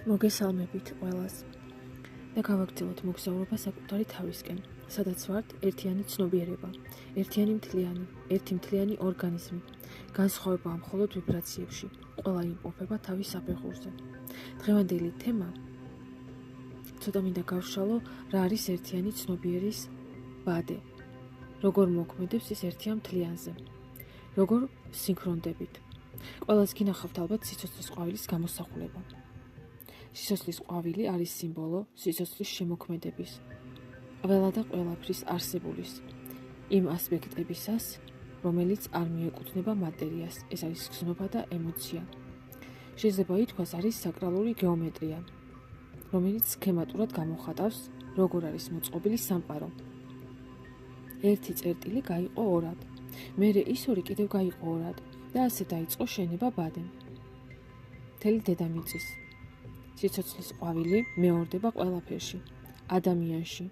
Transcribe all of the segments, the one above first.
მოგესალმებით ყველას და გავაგრძელოთ მოგზაურობა საკუთარი თავისკენ, სადაც ვართ ერთიანი ცნობიერება, ერთი მთლიანი ორგანიზმი, განსხვავება მხოლოდ ვიბრაციებში, ყველა იმყოფება თავის საფეხურზე. დღევანდელი თემა ცოტა მინდა გავშალო, რა არის ერთიანი ცნობიერის ბადე, როგორ მოქმედებს ის ერთიან მთლიანზე, როგორ სინქრონდებით. ყველას გინახავთ ალბათ სიცოცხლის ყვავილის გამოსახულება. სიცოცხლის ყვავილი არის სიმბოლო სიცოცხლის შემოქმედების, ყველა და ყველაფრის არსებულის, იმ ასპექტებისას, რომელიც არ მიეკუთვნება მატერიას, ეს არის გზნობა და ემოცია. შეიძლება ითქვას, არის საკრალური გეომეტრია, რომელიც სქემატურად გამოხატავს, როგორ არის მოწყობილი სამყარო. ერთი წერტილი გაიყო ორად, მერე ის ორი კიდევ გაიყო ორად და ასე დაიწყო შენება ბადე. მთელი დედამიწის სიცოცხლის ყვავილი მეორდება ყველაფერში, ადამიანში.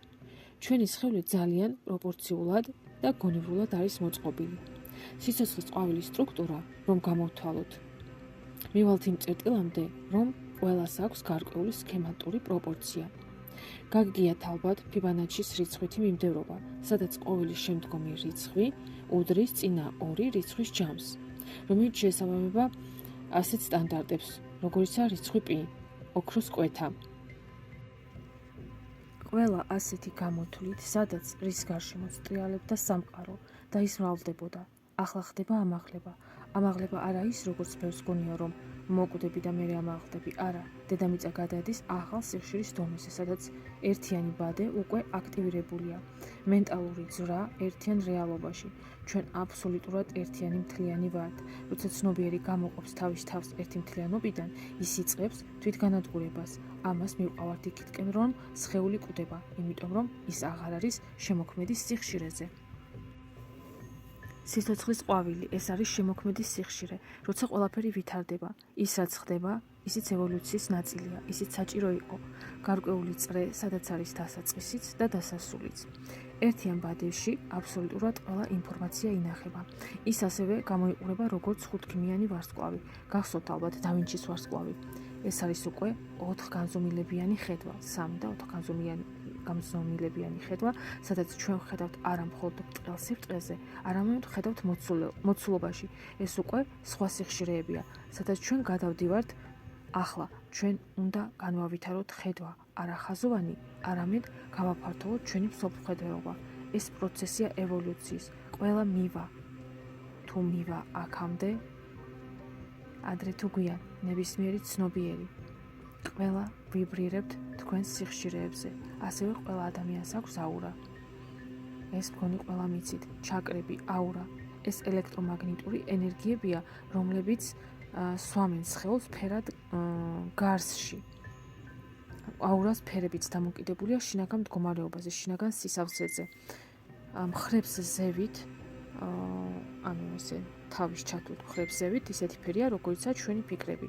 ჩვენი სხეული ძალიან პროპორციულად და გონივრულად არის მოწყობილი. სიცოცხლის ყვავილის სტრუქტურა, რომ გამოვთვალოთ, მივალთ იმ წერტილამდე, რომ ყველას აქვს გარკვეული სქემატური პროპორცია. გაგიგიათ ალბათ ფიბონაჩის რიცხვითი მიმდევრობა, სადაც ყოველი შემდგომი რიცხვი უდრის წინა ორი რიცხვის ჯამს, რომელიც შეესაბამება ასეთ სტანდარტებს, როგორიცაა რიცხვი π. ოქროს კვეთა. ყველა ასეთი გამოთვლით, სადაც რის გარშემოც ტრიალებდა სამყარო და ის მრავლდებოდა. ახლა ხდება ამაღლება. ამაღლება არა ის, როგორც ბევრს გონია, რომ მოკვდები და მერე ამაღლდები. არა, დედამიწა გადადის ახალ სიხშირის დონეზე, სადაც ერთიანი ბადე უკვე აქტივირებულია. მენტალური ძვრა ერთიან რეალობაში. ჩვენ აბსოლუტურად ერთიანი მთლიანი ვართ. როცა ცნობიერი გამოყოფს თავის თავს ერთი მთლიანობიდან, ის იწყებს თვითგანადგურებას. ამას მივყავართ იქითკენ, რომ სხეული კვდება, იმიტომ რომ ის აღარ არის შემოქმედის სიხშირეზე. სიცოცხლის ყვავილი, ეს არის შემოქმედის სიხშირე, როცა ყველაფერი ვითარდება, ის რაც ხდება, ისიც ევოლუციის ნაწილია, ისიც საჭირო იყო, გარკვეული წრე, სადაც არის დასაწყისიც და დასასრულიც. ერთიან ბადეში აბსოლუტურად ყველა ინფორმაცია ინახება. ის ასევე გამოიყურება როგორც ხუთქიმიანი ვარსკვლავი, გახსოვთ ალბათ და ვინჩის ვარსკვლავი. ეს არის უკვე 4 განზომილებიანი ხედვა, 3 და 4 განზომილებიანი ხედვა, სადაც ჩვენ ხედავთ არა მხოლოდ ბრტყელ სიბრტყეზე, არამედ ხედავთ მოცულობაში. ეს უკვე სხვა სიხშირეებია, სადაც ჩვენ გადავდივართ. ახლა ჩვენ უნდა განვავითაროთ ხედვა, არა ხაზოვანი, არამედ გავაფართოვოთ ჩვენი მსოფლმხედველობა. ეს პროცესია ევოლუციის. ყველა მივა თუ მივა აქამდე, ადრე თუ გვიან, ნებისმიერი ცნობიერი. ყველა ვიბრირებთ თქვენს სიხშირეებზე, ასევე ყველა ადამიანს აქვს აურა. ეს მგონი ყველა მიცით, ჩაკრები, აურა. ეს ელექტრომაგნიტური ენერგიებია, რომლებიც სვამენ სხეულს ფერად გარსში. აურას ფერებიც დამოკიდებულია შინაგან მდგომარეობაზე, შინაგან სისავსეზე. მხრებს ზევით, ანუ ესე თავის ჩათვლით მხრებს ზევით, ისეთი ფერია, როგორიცაა ჩვენი ფიქრები.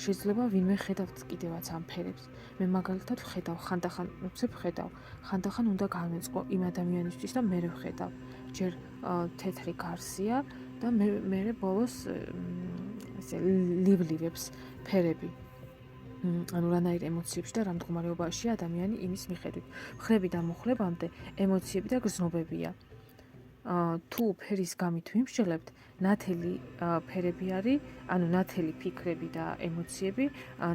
შეიძლება ვინმე ხედავთ კიდევაც ამ ფერებს. მე მაგალითად ვხედავ, ხანდახან უცებ ვხედავ, ხანდახან უნდა განვეწყო იმ ადამიანისთვის და მე ვხედავ. ჯერ თეთრი გარსია და მე ბოლოს ესე ლიბლივებს ფერები. ანუ რანაირ ემოციებში და რა მდგომარეობაშია ადამიანი იმის მიხედვით. მხრები და მუხლებამდე ემოციები და გრძნობებია. თუ ფერის გამით ვიმსჯელებთ, ნათელი ფერები არის, ანუ ნათელი ფიქრები და ემოციები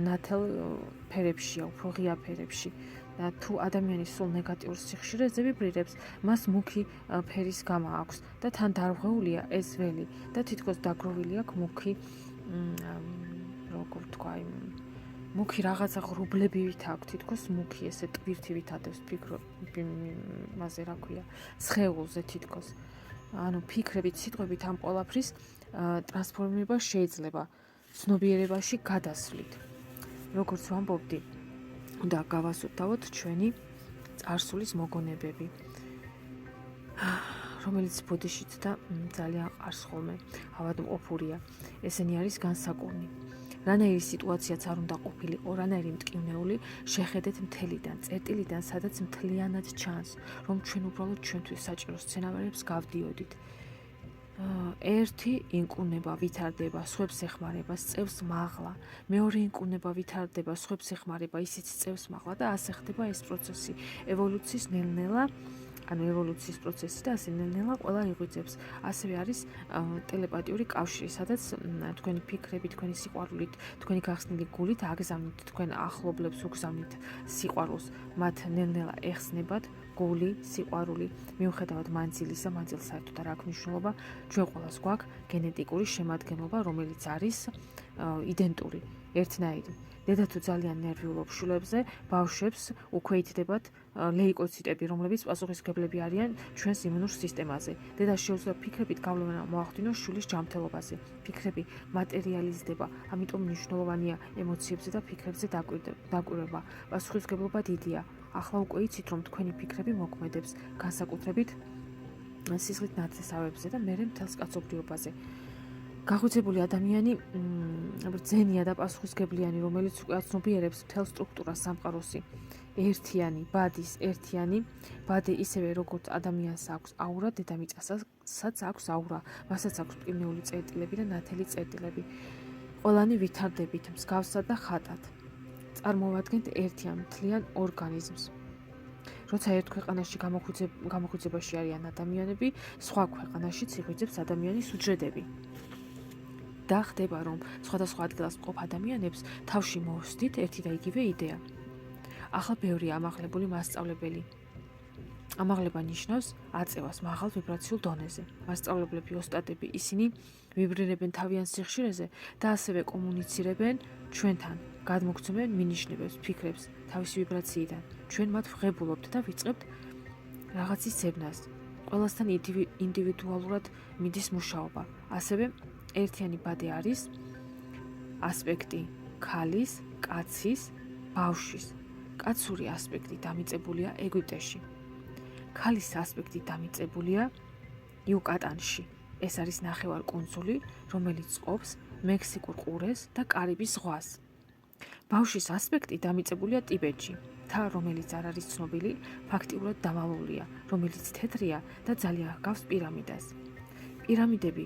ნათელ ფერებშია, უფრო ღია ფერებში. და თუ ადამიანი სულ ნეგატიურ სიხშირეზე ვიბრირებს, მას მუქი ფერის გამა აქვს და თან დარღვეულია ეს ველი და თითქოს დაგროვილი აქვს მუქი, როგორ თქვა, მუქი რაღაცა ღრუბლებივით აქვს, თითქოს მუქი ესე ტვირთივით ადევს მასე რა ქვია, სხეულზე თითქოს. ანუ ფიქრებით, სიტყვებით ამ ყველაფრის ტრანსფორმირება შეიძლება ცნობიერებაში გადასვლით. როგორც ვამბობდი, უნდა გავასუთავოთ ჩვენი წარსულის მოგონებები, რომელიც ბოდიშიც და ძალიან ყარს ხოლმე ავადმყოფურია. ესენი არის განსაკურნი. რანაირი სიტუაციაც არ უნდა ყოფილიყო, რანაირი მტკივნეული, შეხედეთ მთელიდან, წერტილიდან, სადაც მთლიანად ჩანს, რომ ჩვენ უბრალოდ ჩვენთვის საჭირო სცენარებს გავდიოდით. ერთი ინკუნება, ვითარდება, სხვებს ეხმარება, სწევს მაღლა. მეორე ინკუნება, ვითარდება, სხვებს ეხმარება, ისიც სწევს მაღლა და ასე ხდება ეს პროცესი. ევოლუციის ნელ-ნელა ევოლუციის პროცესი და ასე ნელ-ნელა ყველა იღვიძებს. ასევე არის ტელეპათიური კავშირი, სადაც თქვენი ფიქრები, თქვენი სიყვარულით, თქვენი გახსნილი გულით აგზავნით თქვენ ახლობლებს, უგზავნით სიყვარულს, მათ ნელ-ნელა ეხსნებათ გული, სიყვარული, მიუხედავად მანძილისა, მანძილს საერთოდ არ აქვს მნიშვნელობა, ჩვენ ყველას გვაქვს გენეტიკური შემადგენლობა, რომელიც არის იდენტური, ერთნაირი. დედა თუ ძალიან ნერვიულობს შვილებზე, ბავშვებს უკვე ითდებათ ლეიკოციტები, რომლებიც პასუხისმგებლები არიან ჩვენს იმუნურ სისტემაზე. დედა შეუძლია ფიქრებით გავლენა მოახდინოს შვილის ჯანმრთელობაზე. ფიქრები მატერიალიზდება, ამიტომ მნიშვნელოვანია ემოციებზე და ფიქრებზე დაკვირვება. პასუხისმგებლობა დიდია. ახლა უკვე იცით, რომ თქვენი ფიქრები მოქმედებს განსაკუთრებით სისხლით ნათესავებზე და მერე მთელს კაცობრიობაზე. გაღვიძებული ადამიანი ბრძენია და პასუხისმგებლიანი, რომელიც უკვე აცნობიერებს მთელ სტრუქტურას სამყაროსი. ერთიანი, ბადი ისევე როგორც ადამიანს აქვს აურა, დედამიწასაც აქვს აურა, მასაც აქვს პნეუმური წერტილები და ნათელი წერტილები. ყველანი ვითარდებით მსგავსად და ხატად. წარმოვადგენთ ერთიან მთლიან ორგანიზმს. როცა ერთ ქვეყანაში გამოხვიძებაში არიან ადამიანები, სხვა ქვეყანაშიც იღვიძებს ადამიანის უჯრედები. და ხდება, რომ სხვადასხვა ადგილას მყოფ ადამიანებს თავში მოვსდით ერთი და იგივე იდეა. ახლა ბევრია ამაღლებული მასწავლებელი. ამაღლება ნიშნავს აწევას მაღალ ვიბრაციულ დონეზე. მასწავლებლები, ოსტატები, ისინი ვიბრირებენ თავიანთ სიხშირეზე და ასევე კომუნიცირებენ ჩვენთან, გადმოგცემენ მინიშნებებს, ფიქრებს თავისი ვიბრაციიდან. ჩვენ მათ ვღებულობთ და ვიწყებთ რაღაცის ძებნას. ყველასთან ინდივიდუალურად მიდის მუშაობა. ასევე ერთიანი ბადი არის ასპექტი ქალის, კაცის, ბავშვის. კაცური ასპექტი დამიწებულია ეგვიპტეში. ქალის ასპექტი დამიწებულია იუკატანში. ეს არის ნახევარკუნძული, რომელიც ყოფს მექსიკურ ყურეს და კარიბის ზღვას. ბავშვის ასპექტი დამიწებულია ტიბეტში. მთა, რომელიც არ არის ცნობილი, ფაქტიურად დამალულია, რომელიც თეთრია და ძალიან ჰგავს პირამიდას. პირამიდები,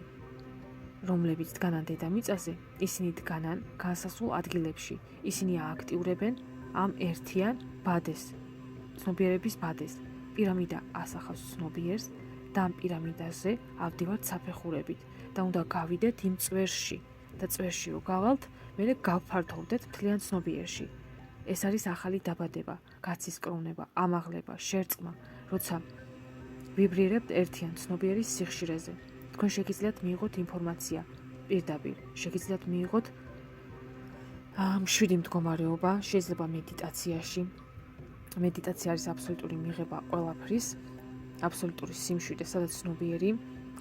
რომლებიც დგანან დედამიწაზე, ისინი დგანან განსასრულ ადგილებში. ისინი აქტიურებენ ამ ერთიან ბადეს, ცნობიერების ბადეს. პირამიდა ასახავს ცნობიერს და ამ პირამიდაზე ავდივართ საფეხურებით და უნდა გავიდეთ იმ წვერში და წვერში რო გავალთ, მერე გავფართოვდეთ მთლიან ცნობიერში. ეს არის ახალი დაბადება, კაცის კროვნება, ამაღლება, შერწყმა, როცა ვიბრირებთ ერთიან ცნობიერის სიხშირეზე. თქვენ შეგიძლიათ მიიღოთ ინფორმაცია პირდაპირ, შეგიძლიათ მიიღოთ მშვიდი მდგომარეობა, შეიძლება მედიტაციაში. მედიტაცია არის აბსოლუტური მიღება ყველაფრის, აბსოლუტური სიმშვიდე, სადაც ცნობიერი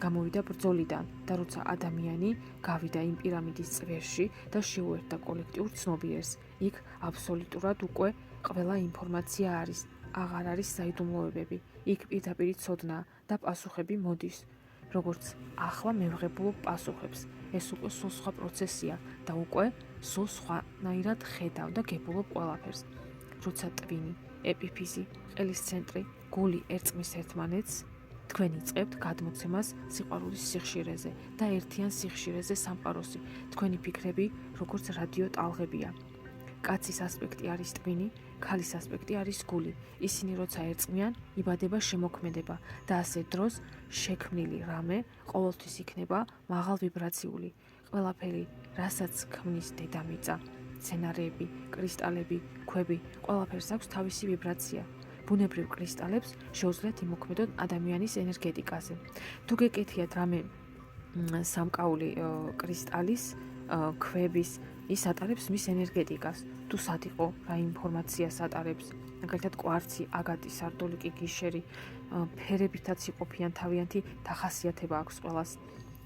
გამოვიდა ბრძოლიდან და როცა ადამიანი გავიდა იმ პირამიდის წვერში და შეუერთდა კოლექტიურ ცნობიერს, იქ აბსოლუტურად უკვე ყველა ინფორმაცია არის, აღარ არის საიდუმლოებები, იქ პირდაპირი ცოდნა და პასუხები მოდის. როგორც ახლა მე ვღებულობ პასუხებს, ეს უკვე სულ სხვა პროცესია და უკვე სულ სხვანაირად ხედავ და გებულობ ყველაფერს. როცა ტვინი, ეპიფიზი, ყელის ცენტრი, გული ერწყმის ერთმანეთს, თქვენ იწყებთ გადმოცემას სიყვარულის სიხშირეზე და ერთიან სიხშირეზე სამყაროსი. თქვენი ფიქრები როგორც რადიო ტალღებია. კაცის ასპექტი არის ტვინი, ქალის ასპექტი არის გული. ისინი როცა ერწყმიან, იბადება შემოქმედება და ასე დროს შექმნილი რამე ყოველთვის იქნება მაღალ ვიბრაციული. ყველაფერი, რასაც ქმნის დედამიწა, სცენარეები, კრისტალები, ქვები, ყველაფერს აქვს თავისი ვიბრაცია. ბუნებრივ კრისტალებს შეუძლიათ იმოქმედონ ადამიანის ენერგეტიკაზე. თუ გეკეთიათ რამე სამკაული კრისტალის, ქვების, ის ატარებს მის ენერგეტიკას. თუ სად იყო, რა ინფორმაციას ატარებს, მაგალითად კვარცი, აგატი, სარდოლიკი, გიშერი, ფერებითაც იყოფიან თავიანთი დახასიათება აქვს ყველას.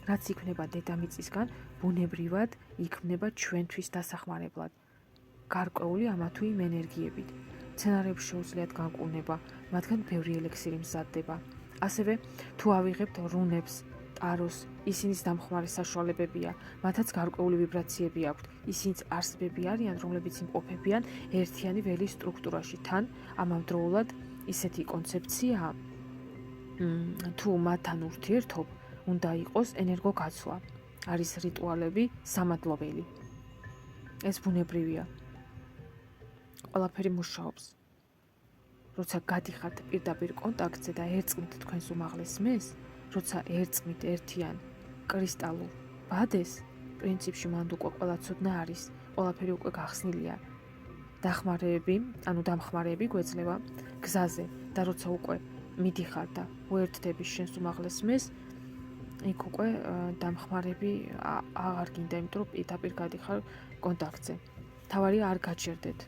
რაც იქნება დედამიწისგან, ბუნებრივად იქნება ჩვენთვის დასახმარებლად. გარკვეული ამა თუ იმ ენერგიებით. მცენარეებს შეუძლიათ განკურნება, მათგან ბევრი ელექსირი მზადდება. ასევე თუ ავიღებთ რუნებს, ტაროს, ისინიც დამხმარე საშუალებებია, მათაც გარკვეული ვიბრაციები აქვთ. ისინიც არსებები არიან, რომლებიც იმყოფებიან ერთიანი ველის სტრუქტურაში. თან ამავდროულად ისეთი კონცეფციაა, თუ მათთან ურთიერთობ, უნდა იყოს ენერგოგაცვლა, არის რიტუალები, სამადლობელი. ეს ბუნებრივია. ყველაფერი მუშაობს. როცა გადიხართ პირდაპირ კონტაქტზე და ერწყმით თქვენს უმაღლეს მეს, როცა ერწყმით ერთიან კრისტალურ ბადეს, პრინციპში მანდ უკვე ყველა ცოდნა არის, ყველაფერი უკვე გახსნილია. დამხმარეები გვეძლევა გზაზე და როცა უკვე მიდიხარ და უერთდები შენს უმაღლეს მეს, იქ უკვე დამხმარეები აღარ გინდა, იმიტომ რომ პირდაპირ გადიხარ კონტაქტზე. თავარია არ გაჩერდეთ.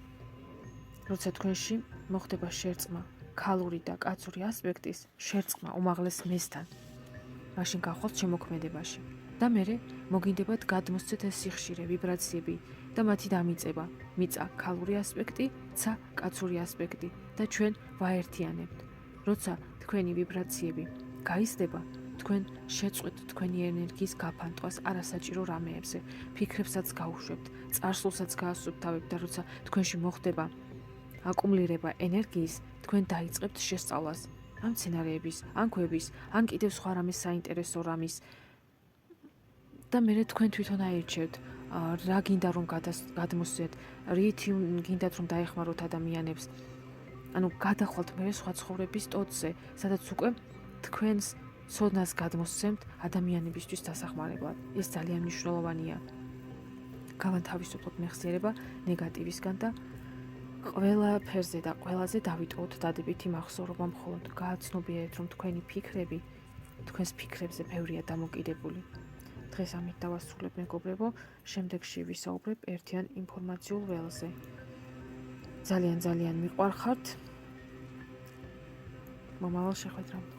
როცა თქვენში მოხდება შერწყმა ქალური და კაცური ასპექტის შერწყმა უმაღლეს მესთან, მაშინ გახვალთ შემოქმედებაში და მერე მოგინდებათ გადმოსცეთ ეს სიხშირე, ვიბრაციები და მათი დამიწება, მიწა ქალური ასპექტი, ცა კაცური ასპექტი და ჩვენ ვაერთიანებთ. როცა თქვენი ვიბრაციები გაიზრდება, თქვენ შეწყვეტ თქვენი ენერგიის გაფანტვას არასაჭირო რამეებზე, ფიქრებსაც გაუშვებთ, წარსულსაც გაასუფთავებთ და როცა თქვენში მოხდება აკუმულირება ენერგიის, თქვენ დაიწყებთ შესწავლას ამ სცენარეების, ან ქვების, ან კიდევ სხვა რამის საინტერესო რამის და მერე თქვენ თვითონ აირჩევთ, რა გინდა რომ გადმოსცეთ, რით გინდათ რომ დაეხმაროთ ადამიანებს. ანუ გადახვალთ მერე სხვა ცხოვრების ტოტზე, სადაც უკვე თქვენს ცოდნას გადმოსცემთ ადამიანებისთვის დასახმარებლად. ეს ძალიან მნიშვნელოვანია. გავანთავისუფლოთ მეხსიერება ნეგატივისგან და ყველა ფერზე და ყველაზე დავიტოვოთ დადებითი მახსოვრობა, მხოლოდ გააცნობიერეთ, რომ თქვენი ფიქრები თქვენს ფიქრებზე ბევრია დამოკიდებული. დღეს ამით დავასრულებ, მეგობრებო, შემდეგში ვისაუბრებ ერთიან ინფორმაციულ ველზე. ძალიან მიყვარხართ. მომავალ შეხვედრამდე.